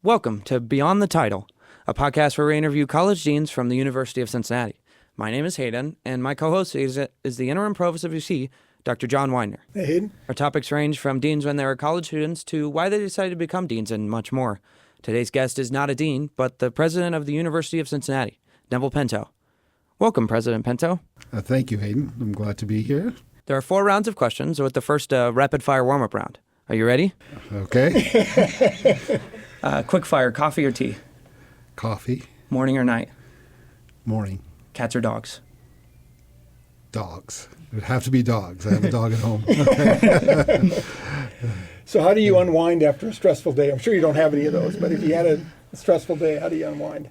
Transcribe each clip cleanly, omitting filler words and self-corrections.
Welcome to Beyond the Title, a podcast where we interview college deans from the University of Cincinnati. My name is Hayden, and my co-host is the interim provost of UC, Dr. John Weiner. Hey, Hayden. Our topics range from deans when they were college students to why they decided to become deans and much more. Today's guest is not a dean, but the president of the University of Cincinnati, Neville Pinto. Welcome, President Pinto. Thank you, Hayden. I'm glad to be here. There are 4 rounds of questions, with the first rapid-fire warm-up round. Are you ready? Okay. Quick fire, coffee or tea? Coffee. Morning or night? Morning. Cats or dogs? Dogs. It would have to be dogs. I have a dog at home. So how do you unwind after a stressful day? I'm sure you don't have any of those, but if you had a stressful day, how do you unwind?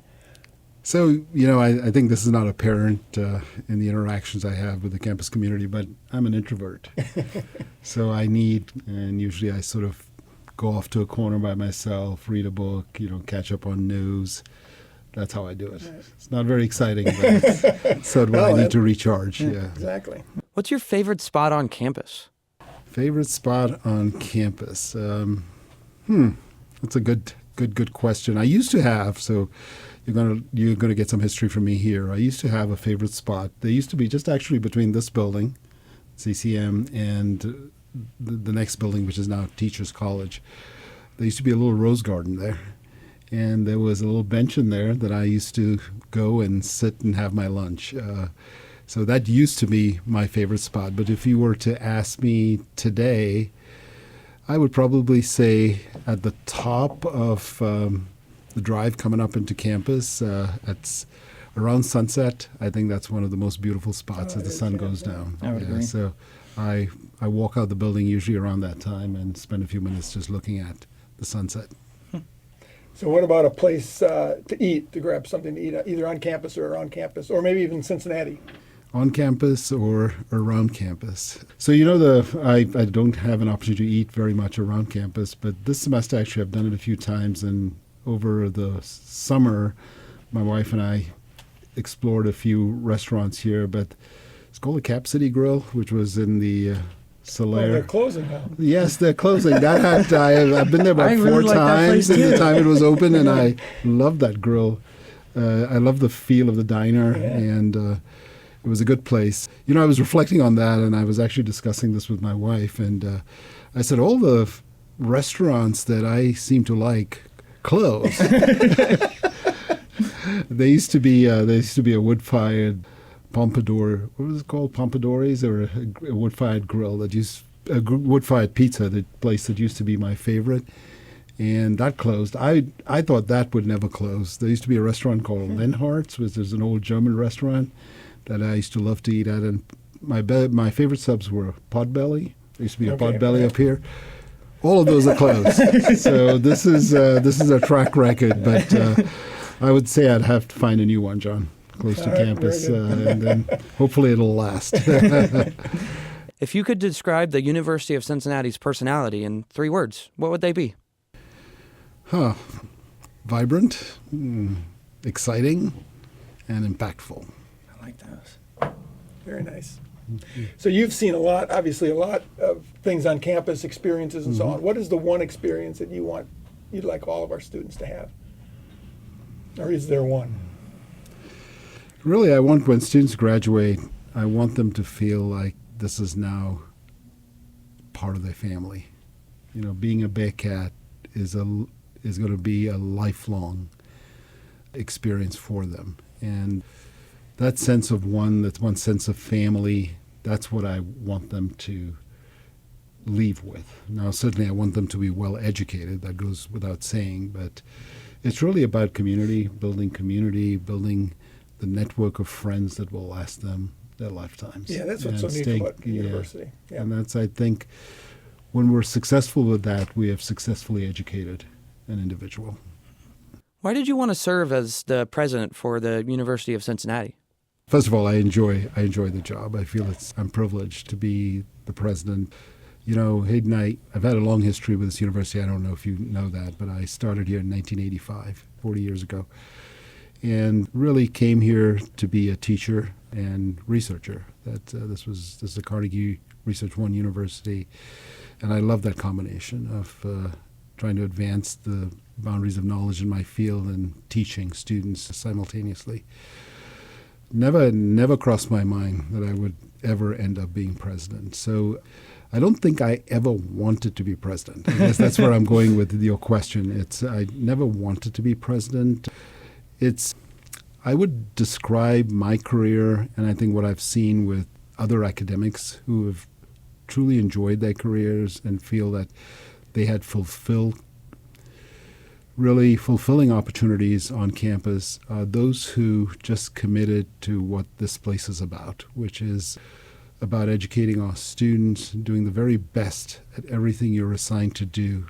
So, I think this is not apparent in the interactions I have with the campus community, but I'm an introvert. So usually I sort of go off to a corner by myself, read a book, catch up on news. That's how I do it. Right. It's not very exciting, but it's sort of when I need to recharge. Yeah, exactly. What's your favorite spot on campus? Favorite spot on campus? That's a good question. I used to have, so you're gonna get some history from me here. I used to have a favorite spot. They used to be just actually between this building, CCM, and the next building, which is now Teachers College. There used to be a little rose garden there. And there was a little bench in there that I used to go and sit and have my lunch. So that used to be my favorite spot. But if you were to ask me today, I would probably say at the top of the drive coming up into campus, it's around sunset. I think that's one of the most beautiful spots as the sun goes down. I would agree. So I walk out the building usually around that time and spend a few minutes just looking at the sunset. So what about a place to eat, to grab something to eat, either on campus or around campus, or maybe even Cincinnati? On campus or around campus. So I don't have an opportunity to eat very much around campus, but this semester actually I've done it a few times, and over the summer my wife and I explored a few restaurants here, but it's called the Cap City Grill, which was in the Solaire. Oh, they're closing now. Yes, they're closing. I've been there about really 4 times in too. the time it was open, and I love that grill. I love the feel of the diner, and it was a good place. I was reflecting on that, and I was actually discussing this with my wife, and I said, all the restaurants that I seem to like closed. There used to be a wood-fired Pompadour, what was it called? Pompadours, or a wood-fired grill a wood-fired pizza, the place that used to be my favorite, and that closed. I thought that would never close. There used to be a restaurant called Lenhart's, which is an old German restaurant that I used to love to eat at, and my favorite subs were Potbelly. There used to be a Potbelly up here. All of those are closed. So this is a track record, but I would say I'd have to find a new one, John, close to campus, and then hopefully it'll last. If you could describe the University of Cincinnati's personality in 3 words, what would they be? Vibrant, exciting, and impactful. I like those. Very nice. So you've seen obviously a lot of things on campus, experiences and so on. What is the one experience that you'd like all of our students to have? Or is there one? Really, when students graduate, I want them to feel like this is now part of their family. Being a Bearcat is going to be a lifelong experience for them. And that sense of one sense of family, that's what I want them to leave with. Now, certainly I want them to be well educated, that goes without saying, but it's really about community, building the network of friends that will last them their lifetimes. Yeah, that's what's so neat about university. Yeah. And that's, I think, when we're successful with that, we have successfully educated an individual. Why did you want to serve as the president for the University of Cincinnati? First of all, I enjoy the job. I feel I'm privileged to be the president. Hayden, I've had a long history with this university. I don't know if you know that, but I started here in 1985, 40 years ago, and really came here to be a teacher and researcher. This is a Carnegie Research One University, and I love that combination of trying to advance the boundaries of knowledge in my field and teaching students simultaneously. Never crossed my mind that I would ever end up being president. So I don't think I ever wanted to be president. I guess that's where I'm going with your question. I never wanted to be president. I would describe my career, and I think what I've seen with other academics who have truly enjoyed their careers and feel that they had really fulfilling opportunities on campus, those who just committed to what this place is about, which is about educating our students, doing the very best at everything you're assigned to do,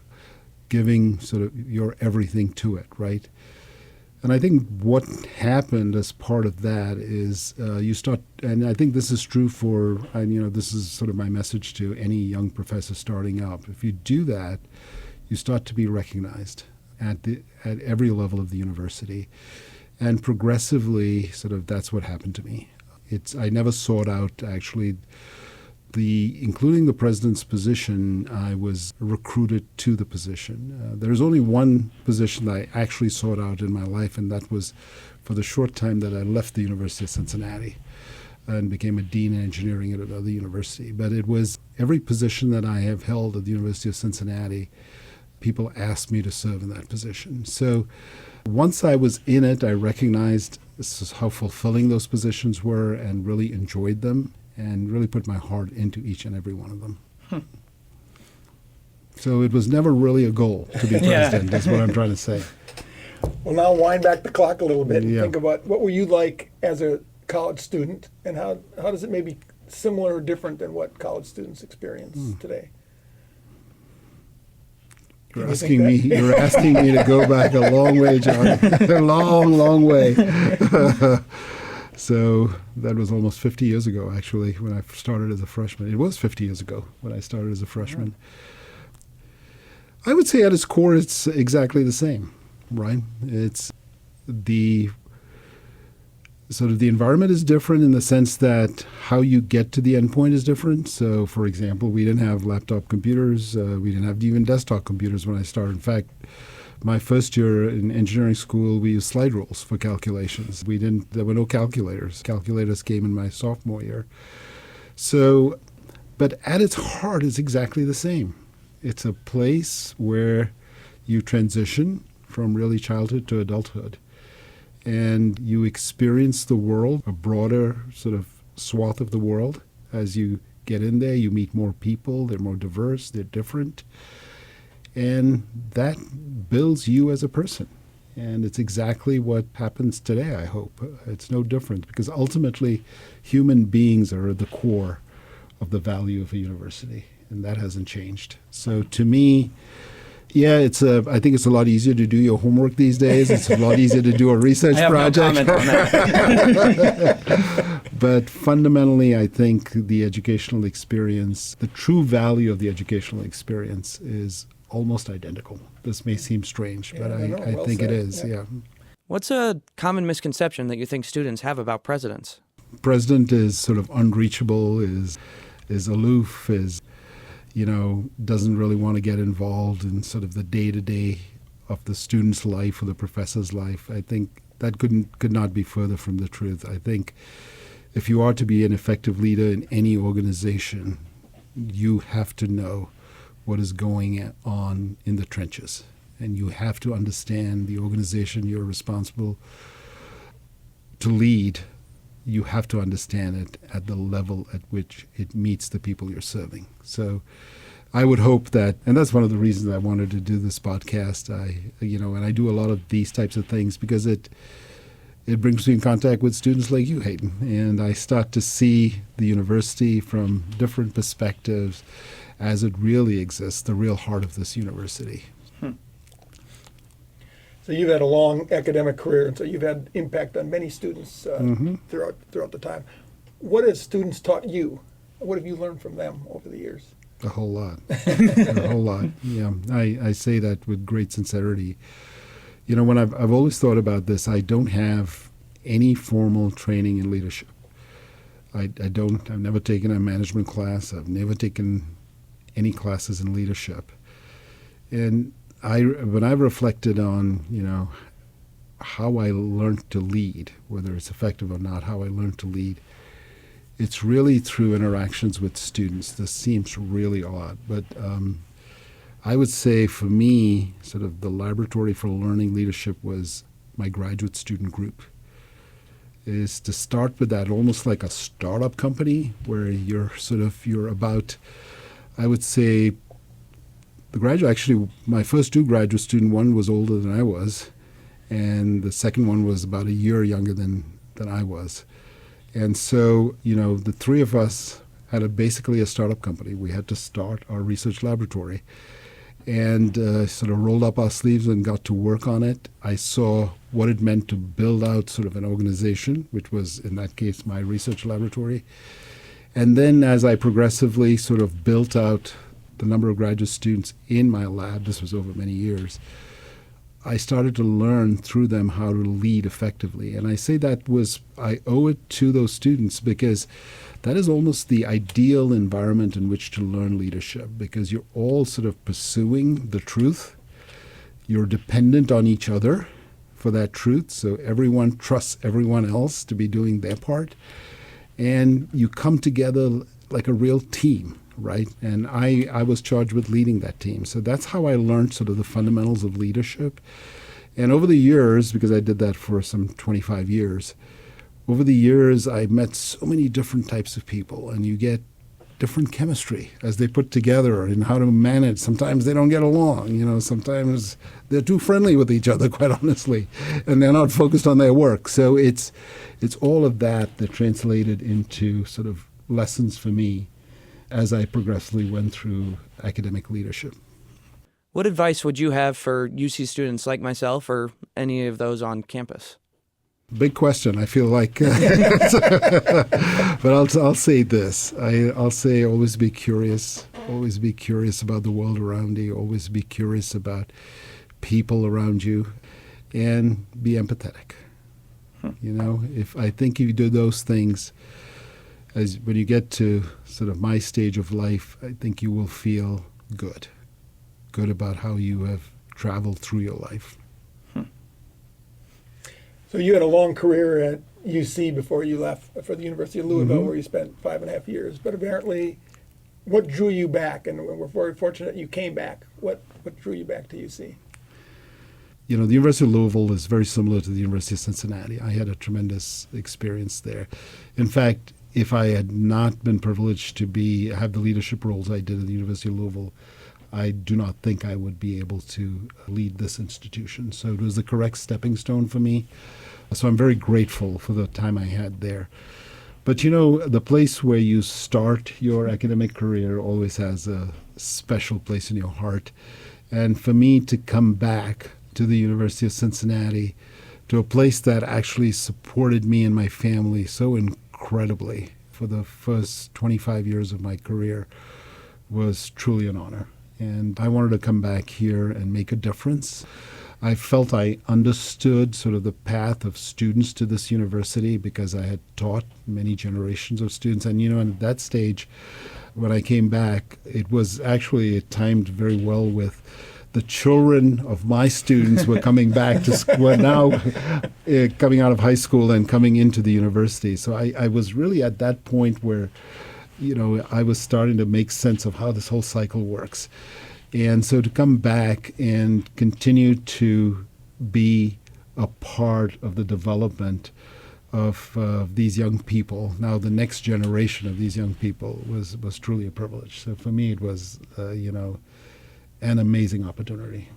giving sort of your everything to it, right? And I think what happened as part of that is you start, and I think this is true this is sort of my message to any young professor starting up. If you do that, you start to be recognized at every level of the university. And progressively, sort of that's what happened to me. I never sought out, actually, including the president's position. I was recruited to the position. There's only one position that I actually sought out in my life, and that was for the short time that I left the University of Cincinnati and became a dean in engineering at another university. But it was every position that I have held at the University of Cincinnati, people asked me to serve in that position. So once I was in it, I recognized how fulfilling those positions were and really enjoyed them and really put my heart into each and every one of them. So it was never really a goal to be president, is what I'm trying to say. Well, now wind back the clock a little bit and Yeah. think about what were you like as a college student, and how does it maybe similar or different than what college students experience today? You're Can you asking think me. that? You're asking me to go back a long way, John. A long, long way. So that was almost 50 years ago, actually, when I started as a freshman. It was 50 years ago when I started as a freshman. I would say at its core, it's exactly the same, right? It's the sort of the environment is different in the sense that how you get to the endpoint is different. So, for example, we didn't have laptop computers. We didn't have even desktop computers when I started. In fact, my first year in engineering school, we used slide rules for calculations. There were no calculators. Calculators came in my sophomore year. So, but at its heart, it's exactly the same. It's a place where you transition from really childhood to adulthood. And you experience the world, a broader sort of swath of the world. As you get in there, you meet more people. They're more diverse. They're different. And that builds you as a person. And it's exactly what happens today, I hope. It's no different because ultimately human beings are at the core of the value of a university. And that hasn't changed. So to me, yeah, I think it's a lot easier to do your homework these days. It's a lot easier to do a research project. No comment on that. But fundamentally, I think the educational experience, the true value of the educational experience is almost identical. This may seem strange, but I well think said. it is, Yeah. yeah. What's a common misconception that you think students have about presidents? President is sort of unreachable, is aloof, doesn't really want to get involved in sort of the day-to-day of the student's life or the professor's life. I think that could not be further from the truth. I think if you are to be an effective leader in any organization, you have to know what is going on in the trenches. And you have to understand the organization you're responsible to lead. You have to understand it at the level at which it meets the people you're serving. So I would hope that, and that's one of the reasons I wanted to do this podcast. And I do a lot of these types of things because it brings me in contact with students like you, Hayden, and I start to see the university from different perspectives as it really exists, the real heart of this university. So you've had a long academic career, and so you've had impact on many students throughout the time. What have students taught you? What have you learned from them over the years? A whole lot. A whole lot. Yeah, I say that with great sincerity. When I've always thought about this, I don't have any formal training in leadership. I've never taken a management class. I've never taken any classes in leadership. And when I reflected on, how I learned to lead, whether it's effective or not, how I learned to lead, it's really through interactions with students. This seems really odd, but I would say for me, sort of the laboratory for learning leadership was my graduate student group. Is to start with that almost like a startup company where you're about, I would say, my first two graduate student, one was older than I was, and the second one was about a year younger than I was. And so, the three of us had basically a startup company. We had to start our research laboratory and sort of rolled up our sleeves and got to work on it. I saw what it meant to build out sort of an organization, which was, in that case, my research laboratory. And then as I progressively sort of built out the number of graduate students in my lab, this was over many years, I started to learn through them how to lead effectively. And I say I owe it to those students because that is almost the ideal environment in which to learn leadership, because you're all sort of pursuing the truth. You're dependent on each other for that truth, so everyone trusts everyone else to be doing their part. And you come together like a real team, right? And I was charged with leading that team. So that's how I learned sort of the fundamentals of leadership. And over the years, because I did that for some 25 years, over the years I met so many different types of people, and you get different chemistry as they put together and how to manage. Sometimes they don't get along, sometimes they're too friendly with each other, quite honestly, and they're not focused on their work. So it's all of that translated into sort of lessons for me as I progressively went through academic leadership. What advice would you have for UC students like myself or any of those on campus? Big question, I feel like. But I'll say this. I'll say always be curious. Always be curious about the world around you. Always be curious about people around you. And be empathetic. If you do those things, when you get to sort of my stage of life, I think you will feel good about how you have traveled through your life. So you had a long career at UC before you left for the University of Louisville, where you spent 5.5 years. But apparently, what drew you back? And we're very fortunate you came back. What drew you back to UC? The University of Louisville is very similar to the University of Cincinnati. I had a tremendous experience there. In fact, if I had not been privileged to have the leadership roles I did at the University of Louisville, I do not think I would be able to lead this institution. So it was the correct stepping stone for me. So I'm very grateful for the time I had there. But the place where you start your academic career always has a special place in your heart. And for me to come back to the University of Cincinnati, to a place that actually supported me and my family so incredibly for the first 25 years of my career, was truly an honor. And I wanted to come back here and make a difference. I felt I understood sort of the path of students to this university because I had taught many generations of students. And, at that stage, when I came back, it was actually timed very well with the children of my students were coming back to school, were now coming out of high school and coming into the university. So I was really at that point where I was starting to make sense of how this whole cycle works. And so to come back and continue to be a part of the development of these young people, now the next generation of these young people, was truly a privilege. So for me, it was, an amazing opportunity.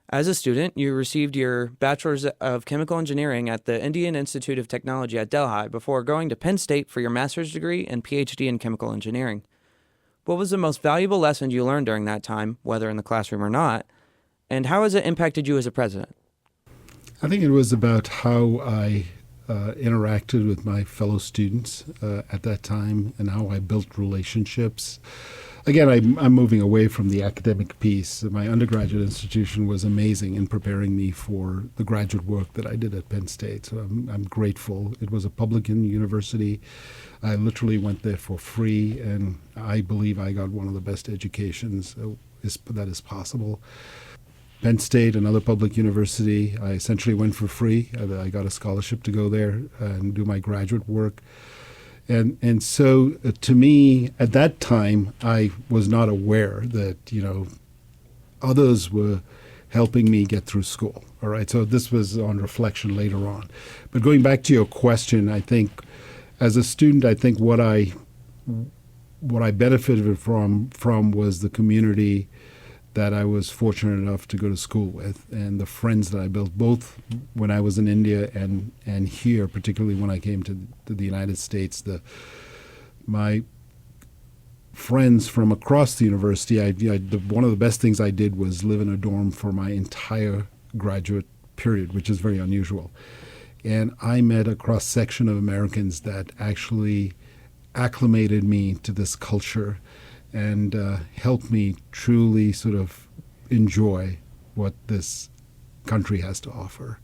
As a student, you received your Bachelor's of Chemical Engineering at the Indian Institute of Technology at Delhi before going to Penn State for your master's degree and PhD in chemical engineering. What was the most valuable lesson you learned during that time, whether in the classroom or not, and how has it impacted you as a president? I think it was about how I interacted with my fellow students at that time and how I built relationships. Again, I'm moving away from the academic piece. My undergraduate institution was amazing in preparing me for the graduate work that I did at Penn State. So I'm grateful. It was a public university. I literally went there for free, and I believe I got one of the best educations that is possible. Penn State, another public university, I essentially went for free. I got a scholarship to go there and do my graduate work. And so to me, at that time, I was not aware that, others were helping me get through school. All right. So this was on reflection later on. But going back to your question, I think as a student, I think what I benefited from was the community that I was fortunate enough to go to school with, and the friends that I built, both when I was in India and here, particularly when I came to the United States. My friends from across the university, one of the best things I did was live in a dorm for my entire graduate period, which is very unusual. And I met a cross-section of Americans that actually acclimated me to this culture and helped me truly sort of enjoy what this country has to offer.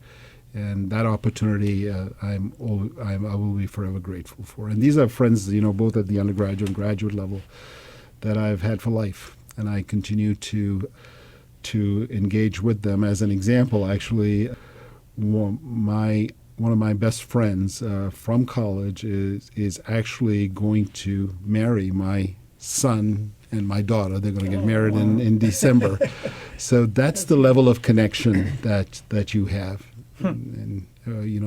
And that opportunity, I will be forever grateful for. And these are friends, both at the undergraduate and graduate level that I've had for life. And I continue to engage with them. As an example, actually, one of my best friends from college is actually going to marry my son and my daughter. They're going to get married in December. So that's the level of connection that you have, and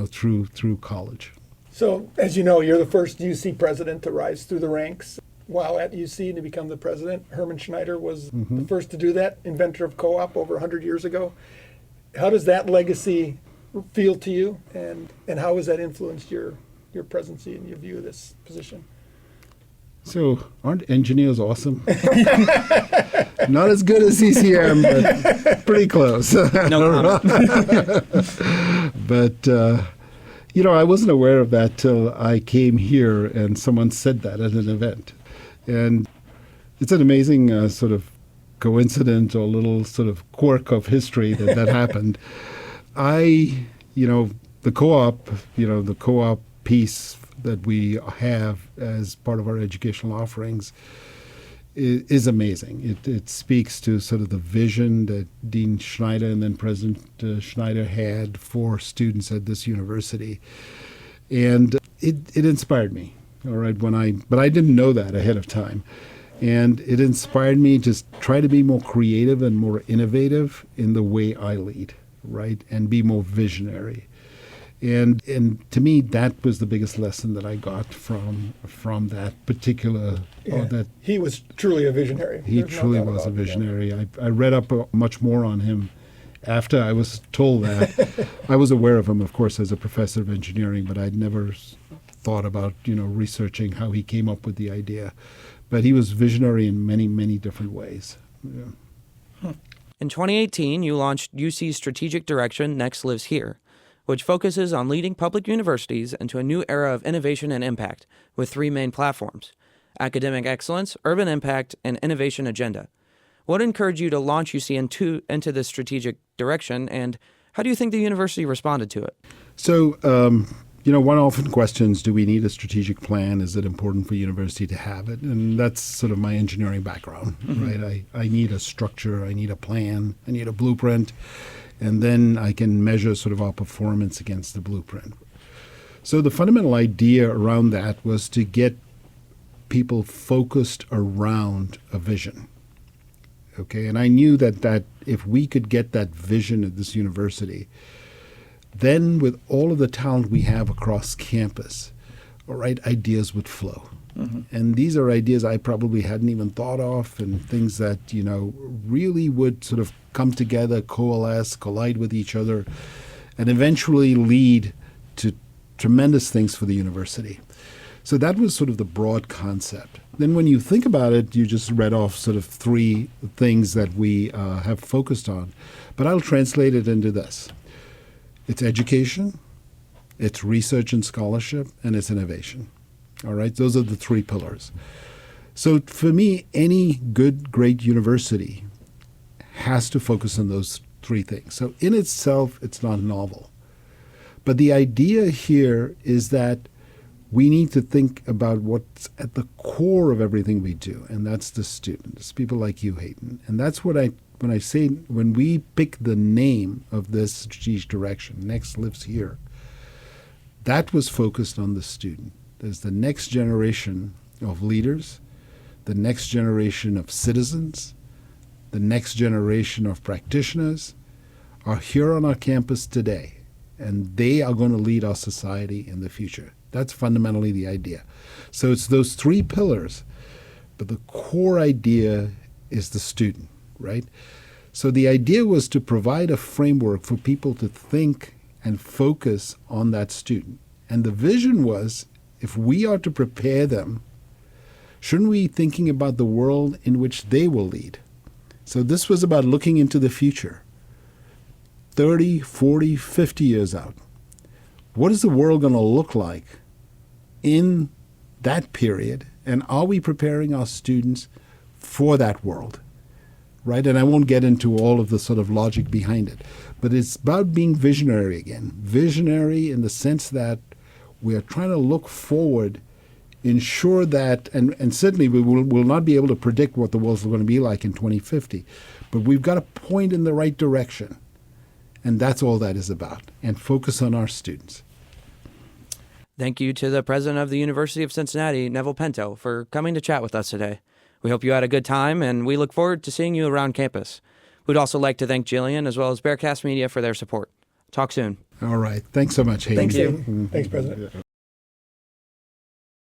through college. So, as you know, you're the first UC president to rise through the ranks while at UC and to become the president. Herman Schneider was the first to do that, inventor of co-op over 100 years ago. How does that legacy feel to you, and how has that influenced your presidency and your view of this position? So aren't engineers awesome? Not as good as CCM, but pretty close. No comment. But, I wasn't aware of that till I came here and someone said that at an event. And it's an amazing sort of coincidence or little sort of quirk of history that happened. The co-op piece that we have as part of our educational offerings is amazing. It speaks to sort of the vision that Dean Schneider and then President Schneider had for students at this university. And it inspired me, all right, but I didn't know that ahead of time. And it inspired me to try to be more creative and more innovative in the way I lead, right, and be more visionary. And to me, that was the biggest lesson that I got from that particular. He was truly a visionary. He truly was a visionary. I read up much more on him after I was told that. I was aware of him, of course, as a professor of engineering, but I'd never thought about researching how he came up with the idea. But he was visionary in many, many different ways. Yeah. In 2018, you launched UC's strategic direction, Next Lives Here, which focuses on leading public universities into a new era of innovation and impact with three main platforms: academic excellence, urban impact, and innovation agenda. What encouraged you to launch UC into this strategic direction, and how do you think the university responded to it? So, one often questions, do we need a strategic plan? Is it important for university to have it? And that's sort of my engineering background, right? I need a structure, I need a plan, I need a blueprint, and then I can measure sort of our performance against the blueprint. So the fundamental idea around that was to get people focused around a vision. Okay, and I knew that if we could get that vision at this university, then with all of the talent we have across campus, all right, ideas would flow. And these are ideas I probably hadn't even thought of, and things that, really would sort of come together, coalesce, collide with each other, and eventually lead to tremendous things for the university. So that was sort of the broad concept. Then when you think about it, you just read off sort of three things that we have focused on. But I'll translate it into this. It's education, it's research and scholarship, and it's innovation. All right, those are the three pillars. So for me, any good, great university has to focus on those three things. So in itself, it's not novel. But the idea here is that we need to think about what's at the core of everything we do, and that's the student. It's people like you, Hayden. And that's what when we pick the name of this strategic direction, Next Lives Here, that was focused on the student. There's the next generation of leaders, the next generation of citizens, the next generation of practitioners are here on our campus today, and they are going to lead our society in the future. That's fundamentally the idea. So it's those three pillars, but the core idea is the student, right? So the idea was to provide a framework for people to think and focus on that student. And the vision was, if we are to prepare them, shouldn't we be thinking about the world in which they will lead? So this was about looking into the future, 30, 40, 50 years out. What is the world going to look like in that period? And are we preparing our students for that world? Right? And I won't get into all of the sort of logic behind it. But it's about being visionary again. Visionary in the sense that we are trying to look forward, ensure that, and certainly we will not be able to predict what the world's going to be like in 2050, but we've got to point in the right direction. And that's all that is about. And focus on our students. Thank you to the president of the University of Cincinnati, Neville Pinto, for coming to chat with us today. We hope you had a good time, and we look forward to seeing you around campus. We'd also like to thank Jillian as well as Bearcast Media for their support. Talk soon. All right. Thanks so much, Hayden. Thank you. Hayden. Thanks, President.